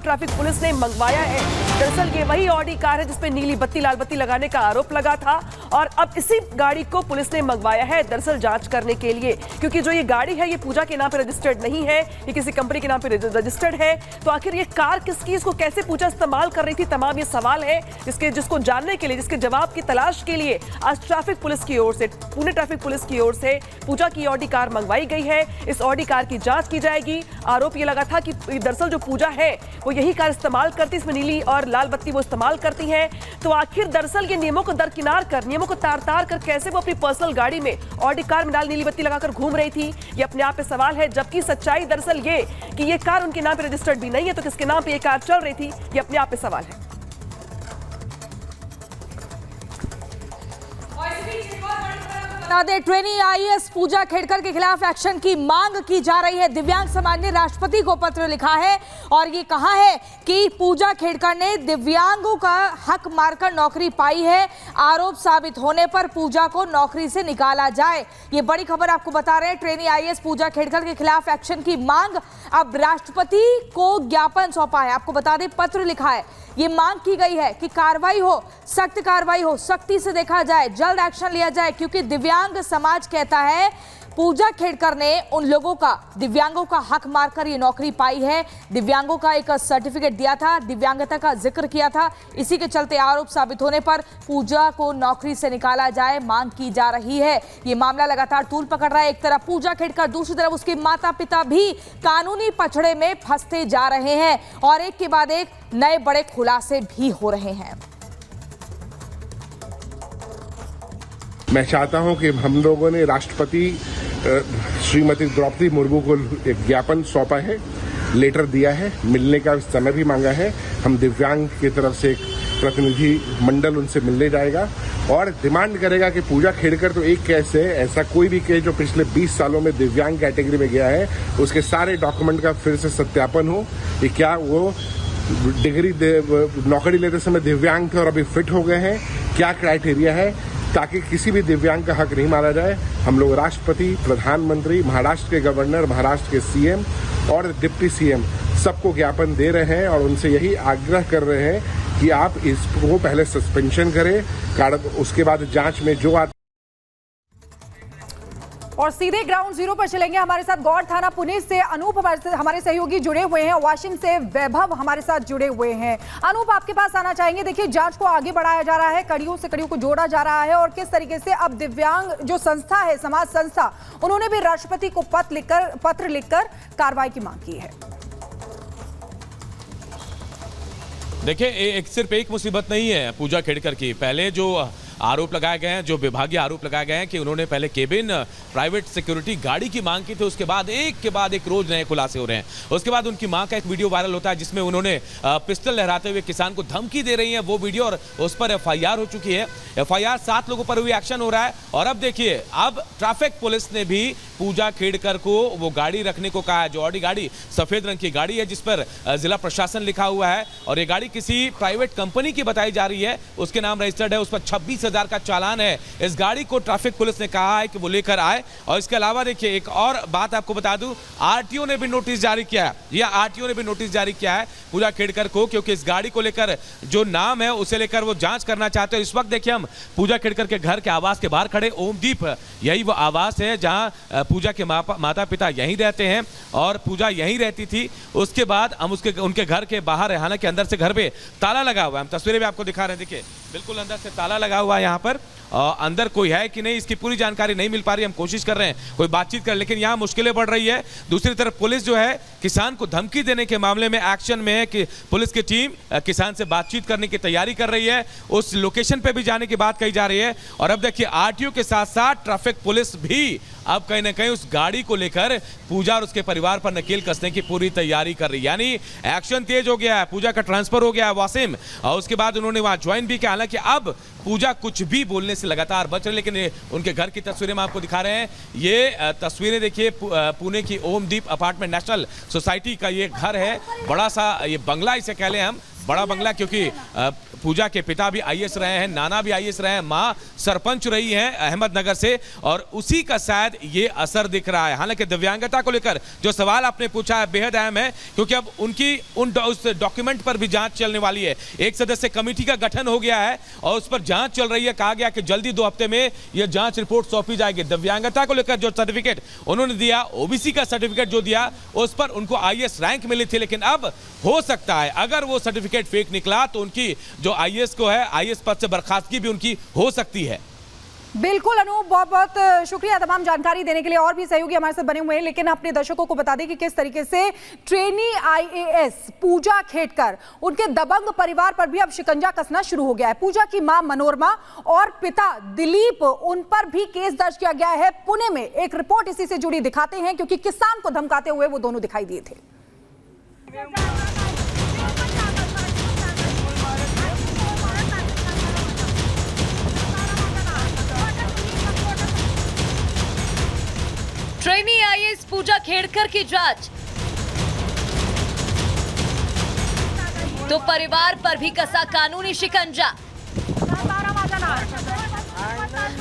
Traffic police ने मंगवाया है। दरअसल ये वही ऑडी कार है जिसपे नीली बत्ती लाल बत्ती लगाने का आरोप लगा था और अब इसी गाड़ी को पुलिस ने मंगवाया है दरअसल जांच करने के लिए, क्योंकि जो ये गाड़ी है ये पूजा के नाम पे रजिस्टर्ड नहीं है, ये किसी कंपनी के नाम पे रजिस्टर्ड है। तो आखिर ये कार किसकी, इसको कैसे पूजा इस्तेमाल कर रही थी, तमाम ये सवाल है जिसको जानने के लिए, जिसके जवाब की तलाश के लिए आज ट्रैफिक पुलिस की ओर से, पुणे ट्रैफिक पुलिस की ओर से पूजा की ऑडी कार मंगवाई गई है। इस ऑडी कार की जांच की जाएगी। आरोप ये लगा था कि दरअसल जो पूजा है वो यही कार इस्तेमाल करती, इसमें नीली और लाल बत्ती वो इस्तेमाल करती हैं। तो आखिर दरअसल ये नियमों को दरकिनार कर, नियमों को तार कर कैसे वो अपनी पर्सनल गाड़ी में ऑडी कार में लाल नीली बत्ती लगाकर घूम रही थी, ये अपने आप पे सवाल है। जबकि सच्चाई दरअसल ये कि ये कार उनके नाम पे रजिस्टर्ड भी नहीं है, तो किसके नाम पे ये कार चल रही थी, ये अपने आप पे सवाल है। बता दें, ट्रेनी आईएएस पूजा खेड़कर के खिलाफ एक्शन की मांग की जा रही है। दिव्यांग समाज ने राष्ट्रपति को पत्र लिखा है और ये कहा है कि पूजा खेड़कर ने दिव्यांगों का हक मारकर नौकरी पाई है, आरोप साबित होने पर पूजा को नौकरी से निकाला जाए। ये बड़ी खबर आपको बता रहे हैं। ट्रेनी आईएएस पूजा खेड़कर के खिलाफ एक्शन की मांग, अब राष्ट्रपति को ज्ञापन सौंपा है। आपको बता दें, पत्र लिखा है, ये मांग की गई है कि कार्रवाई हो, सख्त कार्रवाई हो, सख्ती से देखा जाए, जल्द एक्शन लिया जाए, क्योंकि दिव्यांग समाज कहता है पूजा खेड़कर ने उन लोगों का, दिव्यांगों का हक मारकर ये नौकरी पाई है, दिव्यांगों का एक सर्टिफिकेट दिया था, दिव्यांगता का जिक्र किया था, इसी के चलते आरोप साबित होने पर पूजा को नौकरी से निकाला जाए, मांग की जा रही है। ये मामला लगातार तूल पकड़ रहा है। एक तरफ पूजा खेड़कर, दूसरी तरफ उसके माता पिता भी कानूनी पछड़े में फंसते जा रहे हैं और एक के बाद एक नए बड़े खुलासे भी हो रहे हैं। मैं चाहता हूं कि हम लोगों ने राष्ट्रपति श्रीमती द्रौपदी मुर्मू को एक ज्ञापन सौंपा है, लेटर दिया है, मिलने का समय भी मांगा है। हम दिव्यांग की तरफ से एक प्रतिनिधि मंडल उनसे मिलने जाएगा और डिमांड करेगा कि पूजा खेड़कर तो एक केस है, ऐसा कोई भी केस जो पिछले 20 सालों में दिव्यांग कैटेगरी में गया है उसके सारे डॉक्यूमेंट का फिर से सत्यापन हो कि क्या वो डिग्री नौकरी लेते समय दिव्यांग थे और अभी फिट हो गए हैं, क्या क्राइटेरिया है, ताकि किसी भी दिव्यांग का हक नहीं मारा जाए। हम लोग राष्ट्रपति, प्रधानमंत्री, महाराष्ट्र के गवर्नर, महाराष्ट्र के सीएम और डिप्टी सीएम सबको ज्ञापन दे रहे हैं और उनसे यही आग्रह कर रहे हैं कि आप इसको पहले सस्पेंशन करें, उसके बाद जांच में जो और सीधे ग्राउंड जीरो पर चलेंगे। हमारे साथ गौड़ थाना पुणे से अनूप हमारे सहयोगी जुड़े हुए हैं, वाशिंग से वैभव हमारे साथ जुड़े हुए हैं। अनूप, आपके पास आना चाहेंगे। देखिए, जांच को आगे बढ़ाया जा रहा है, कड़ियों से कड़ियों को जोड़ा जा रहा है और किस तरीके से अब दिव्यांग जो संस्था है, समाज संस्था, उन्होंने भी राष्ट्रपति को पत्र लिखकर कार्रवाई की मांग की है। देखिए, सिर्फ एक मुसीबत नहीं है पूजा खेड़कर की। पहले जो आरोप लगाए गए हैं, जो विभागीय आरोप लगाए गए हैं कि उन्होंने पहले केबिन प्राइवेट सिक्योरिटी गाड़ी की मांग की थी, उसके बाद एक के बाद एक रोज नए खुलासे हो रहे हैं। उसके बाद उनकी मां का एक वीडियो वायरल होता है जिसमें उन्होंने पिस्टल लहराते हुए किसान को धमकी दे रही हैं, वो वीडियो, और उस पर एफआईआर हो चुकी है। एफआईआर 7 लोगों पर हुई, एक्शन हो रहा है। और अब देखिए, अब ट्रैफिक पुलिस ने भी पूजा खेड़कर को वो गाड़ी रखने को कहा है, जो ऑडी गाड़ी सफेद रंग की गाड़ी है जिस पर जिला प्रशासन लिखा हुआ है और ये गाड़ी किसी प्राइवेट कंपनी की बताई जा रही है, उसके नाम रजिस्टर्ड है, उस पर 26,000 का चालान है। इस गाड़ी को ट्रैफिक पुलिस ने कहा है कि वो लेकर आए। और इसके अलावा देखिए, एक और बात आपको बता दूं, आरटीओ ने भी नोटिस जारी किया है, या आरटीओ ने भी नोटिस जारी किया है पूजा खेड़कर को, क्योंकि इस गाड़ी को लेकर जो नाम है उसे लेकर वो जांच करना चाहते हैं। इस वक्त देखिए, हम पूजा खेड़कर के घर के आवास के बाहर खड़े, ओमदीप, यही वो आवास है जहां पूजा के माता पिता यहीं रहते हैं और पूजा यहीं रहती थी। उसके बाद हम उनके घर के बाहर है, हालांकि अंदर से घर पे ताला लगा हुआ है, हम तस्वीरें भी आपको दिखा रहे हैं। देखिए, बिल्कुल अंदर से ताला लगा हुआ है यहाँ पर। अंदर कोई है कि नहीं इसकी पूरी जानकारी नहीं मिल पा रही, हम कोशिश कर रहे हैं कोई बातचीत कर, लेकिन यहाँ मुश्किलें बढ़ रही है। दूसरी तरफ पुलिस जो है किसान को धमकी देने के मामले में एक्शन में है कि पुलिस की टीम किसान से बातचीत करने की तैयारी कर रही है, उस लोकेशन पे भी जाने की बात कही जा रही है। और अब देखिए, आरटीओ के साथ साथ ट्रैफिक पुलिस भी अब कहीं ना कहीं उस गाड़ी को लेकर पूजा और उसके परिवार पर नकेल कसने की पूरी तैयारी कर रही है। यानी एक्शन तेज हो गया है, पूजा का ट्रांसफर हो गया है वासिम, और उसके बाद उन्होंने वहां ज्वाइन भी किया। हालांकि अब पूजा कुछ भी बोलने से लगातार बच रहे, लेकिन उनके घर की तस्वीरें हम आपको दिखा रहे हैं। ये तस्वीरें देखिए, पुणे की ओमदीप अपार्टमेंट नेशनल सोसाइटी का ये घर है, बड़ा सा ये बंगला इसे कह लें हम, बड़ा बंगला, क्योंकि पूजा के पिता भी आईएएस रहे हैं, नाना भी आईएएस रहे हैं, मां सरपंच रही हैं अहमदनगर से, और उसी का शायद ये असर दिख रहा है। हालांकि दिव्यांगता को लेकर जो सवाल आपने पूछा है बेहद अहम है, क्योंकि अब उनकी उस डॉक्यूमेंट पर भी जांच चलने वाली है। एक सदस्य कमेटी का गठन हो गया है और उस पर जांच चल रही है। कहा गया कि जल्दी 2 हफ्ते में यह जांच रिपोर्ट सौंपी जाएगी। दिव्यांगता को लेकर जो सर्टिफिकेट उन्होंने दिया, ओबीसी का सर्टिफिकेट जो दिया, उस पर उनको आईएएस रैंक मिली थी, लेकिन अब हो सकता है अगर वो सर्टिफिकेट फेक निकला तो उनकी जो आईएएस को है, आईएएस पद से बर्खास्तगी भी उनकी हो सकती है। बिल्कुल अनूप, बहुत बहुत शुक्रिया तमाम जानकारी देने के लिए। और भी सहयोगी हमारे साथ बने हुए हैं, लेकिन अपने दर्शकों को बता दें कि किस तरीके से ट्रेनी आईएएस पूजा खेड़कर, उनके दबंग परिवार पर भी अब शिकंजा कसना शुरू हो गया है। पूजा की मां मनोरमा और पिता दिलीप, उन पर भी केस दर्ज किया गया है पुणे में। एक रिपोर्ट इसी से जुड़ी दिखाते हैं, क्योंकि किसान को धमकाते हुए वो दोनों दिखाई दिए थे। ट्रेनी आईएएस पूजा खेड़कर की जांच, तो परिवार पर भी कसा कानूनी शिकंजा।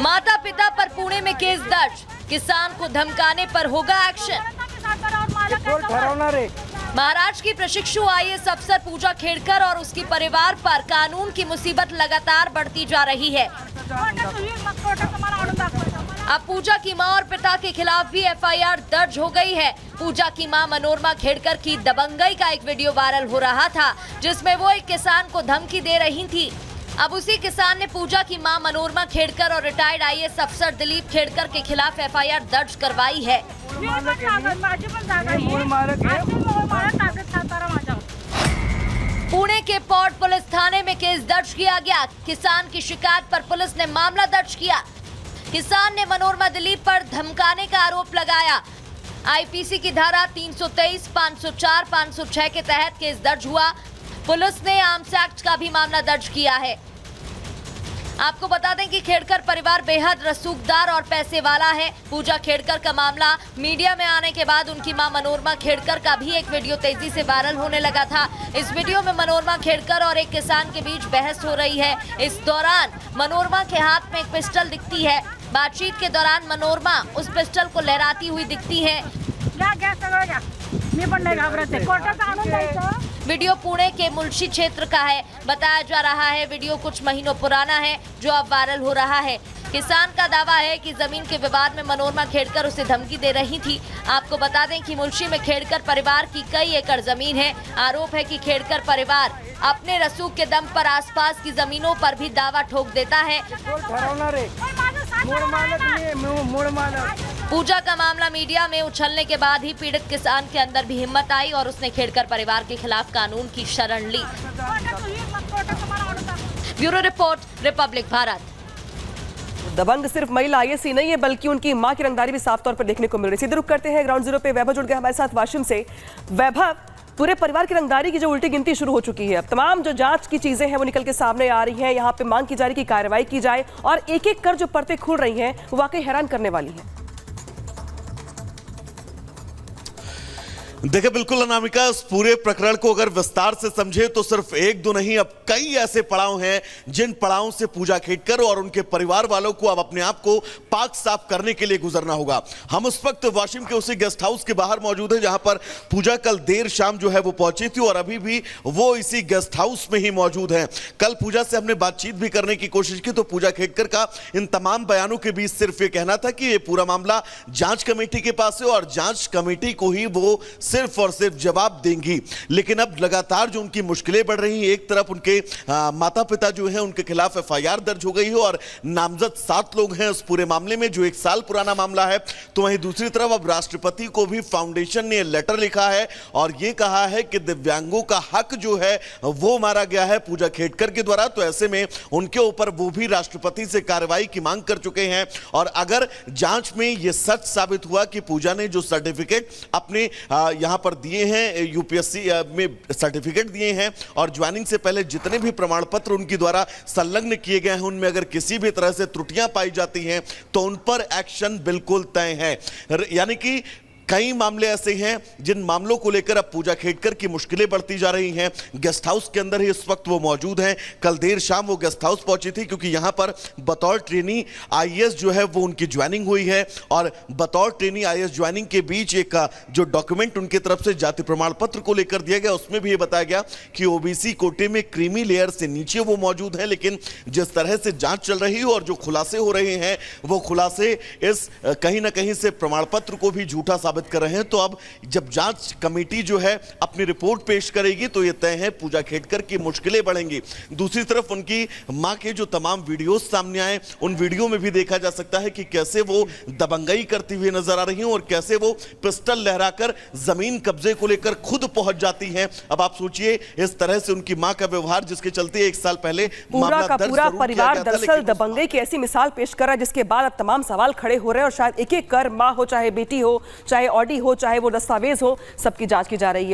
माता पिता पर पुणे में केस दर्ज, किसान को धमकाने पर होगा एक्शन। महाराष्ट्र की प्रशिक्षु आईएएस अफसर पूजा खेड़कर और उसकी परिवार पर कानून की मुसीबत लगातार बढ़ती जा रही है। अब पूजा की मां और पिता के खिलाफ भी एफआईआर दर्ज हो गई है। पूजा की मां मनोरमा खेड़कर की दबंगई का एक वीडियो वायरल हो रहा था, जिसमें वो एक किसान को धमकी दे रही थी। अब उसी किसान ने पूजा की मां मनोरमा खेड़कर और रिटायर्ड आईएएस अफसर दिलीप खेड़कर के खिलाफ एफआईआर दर्ज करवाई है। पुणे के पोर्ट पुलिस थाने में केस दर्ज किया गया। किसान की शिकायत पर पुलिस ने मामला दर्ज किया। किसान ने मनोरमा दिलीप पर धमकाने का आरोप लगाया। आईपीसी की धारा 323, 504, 506 के तहत केस दर्ज हुआ। पुलिस ने आर्म्स एक्ट का भी मामला दर्ज किया है। आपको बता दें कि खेड़कर परिवार बेहद रसूखदार और पैसे वाला है। पूजा खेड़कर का मामला मीडिया में आने के बाद उनकी मां मनोरमा खेड़कर का भी एक वीडियो तेजी से वायरल होने लगा था। इस वीडियो में मनोरमा खेड़कर और एक किसान के बीच बहस हो रही है। इस दौरान मनोरमा के हाथ में एक पिस्टल दिखती है। बातचीत के दौरान मनोरमा उस पिस्टल को लहराती हुई दिखती है। वीडियो पुणे के मुल्शी क्षेत्र का है। बताया जा रहा है वीडियो कुछ महीनों पुराना है, जो अब वायरल हो रहा है। किसान का दावा है कि जमीन के विवाद में मनोरमा खेड़कर उसे धमकी दे रही थी। आपको बता दें कि मुल्शी में खेड़कर परिवार की कई एकड़ जमीन है। आरोप है कि खेड़कर परिवार अपने रसूख के दम पर आसपास की जमीनों पर भी दावा ठोक देता है। पूजा का मामला मीडिया में उछलने के बाद ही पीड़ित किसान के अंदर भी हिम्मत आई और उसने खेड़कर परिवार के खिलाफ कानून की शरण ली। Bureau report, republic Bharat. दबंग सिर्फ महिला आईएएस ही नहीं है, बल्कि उनकी मां की रंगदारी भी साफ तौर पर देखने को मिल रही है। सीधे रुक करते हैं ग्राउंड जीरो पे। वैभव जुड़ गया हमारे साथ वाशिम से। वैभव, पूरे परिवार की रंगदारी की जो उल्टी गिनती शुरू हो चुकी है, अब तमाम जो जांच की चीजें हैं वो निकल के सामने आ रही हैं। यहाँ पे मांग की जा रही की कार्रवाई की जाए और एक एक कर जो परतें खुल रही हैं वो वाकई हैरान करने वाली है। देखिए बिल्कुल अनामिका, इस पूरे प्रकरण को अगर विस्तार से समझे तो सिर्फ एक दो नहीं, अब कई ऐसे पड़ाव हैं जिन पड़ावों से पूजा खेड़कर और उनके परिवार वालों को अब अपने आप को पाक साफ करने के लिए गुजरना होगा। हम उस वक्त वाशिम के उसी गेस्ट हाउस के बाहर मौजूद हैं जहां पर पूजा कल देर शाम जो है वो पहुंची थी और अभी भी वो इसी गेस्ट हाउस में ही मौजूद हैं। कल पूजा से हमने बातचीत भी करने की कोशिश की तो पूजा खेड़कर का इन तमाम बयानों के बीच सिर्फ ये कहना था कि ये पूरा मामला जांच कमेटी के पास है और जांच कमेटी को ही वो सिर्फ और सिर्फ जवाब देंगी। लेकिन अब लगातार जो उनकी मुश्किलें बढ़ रही हैं, एक तरफ उनके माता पिता जो हैं उनके खिलाफ एफआईआर दर्ज हो गई है और नामजद 7 लोग हैं उस पूरे मामले में जो 1 साल पुराना मामला है, तो वहीं दूसरी तरफ अब राष्ट्रपति को भी फाउंडेशन ने लेटर लिखा है और यह कहा है कि दिव्यांगों का हक जो है वो मारा गया है पूजा खेड़कर के द्वारा। तो ऐसे में उनके ऊपर वो भी राष्ट्रपति से कार्रवाई की मांग कर चुके हैं और अगर जांच में यह सच साबित हुआ कि पूजा ने जो सर्टिफिकेट अपने यहां पर दिए हैं, यूपीएससी में सर्टिफिकेट दिए हैं और ज्वाइनिंग से पहले जितने भी प्रमाण पत्र उनके द्वारा संलग्न किए गए हैं, उनमें अगर किसी भी तरह से त्रुटियां पाई जाती हैं तो उन पर एक्शन बिल्कुल तय है। यानी कि कई मामले ऐसे हैं जिन मामलों को लेकर अब पूजा खेडकर की मुश्किलें बढ़ती जा रही हैं। गेस्ट हाउस के अंदर ही इस वक्त वो मौजूद हैं। कल देर शाम वो गेस्ट हाउस पहुंची थी क्योंकि यहां पर बतौर ट्रेनी आईएएस जो है वो उनकी ज्वाइनिंग हुई है और बतौर ट्रेनी आईएएस ज्वाइनिंग के बीच एक जो डॉक्यूमेंट उनके तरफ से जाति प्रमाण पत्र को लेकर दिया गया, उसमें भी ये बताया गया कि ओबीसी कोटे में क्रीमी लेयर से नीचे वो मौजूद है। लेकिन जिस तरह से जांच चल रही है और जो खुलासे हो रहे हैं वो खुलासे इस कहीं ना कहीं से प्रमाण पत्र को भी झूठा साबित कर रहे हैं। तो अब जब जांच कमेटी जो है अपनी रिपोर्ट पेश करेगी तो ये तय है पूजा खेडकर की मुश्किलें बढ़ेंगी। दूसरी तरफ उनकी मां के जो तमाम वीडियोस सामने आए, उन वीडियो में भी देखा जा सकता है कि कैसे वो दबंगई करती हुई नजर आ रही हैं और कैसे वो पिस्टल लहराकर जमीन कब्जे को लेकर खुद पहुंच जाती हैं। अब आप सोचिए इस तरह से उनकी मां का व्यवहार, जिसके चलते 1 साल पहले पूरा का पूरा परिवार दरअसल दबंगई की ऐसी मिसाल पेश कर रहा है जिसके बाद अब तमाम सवाल खड़े हो रहे हैं और शायद एक एक कर मां हो, चाहे बेटी हो, चाहे ऑडी हो, चाहे वो दस्तावेज हो, सबकी जांच की जा रही है।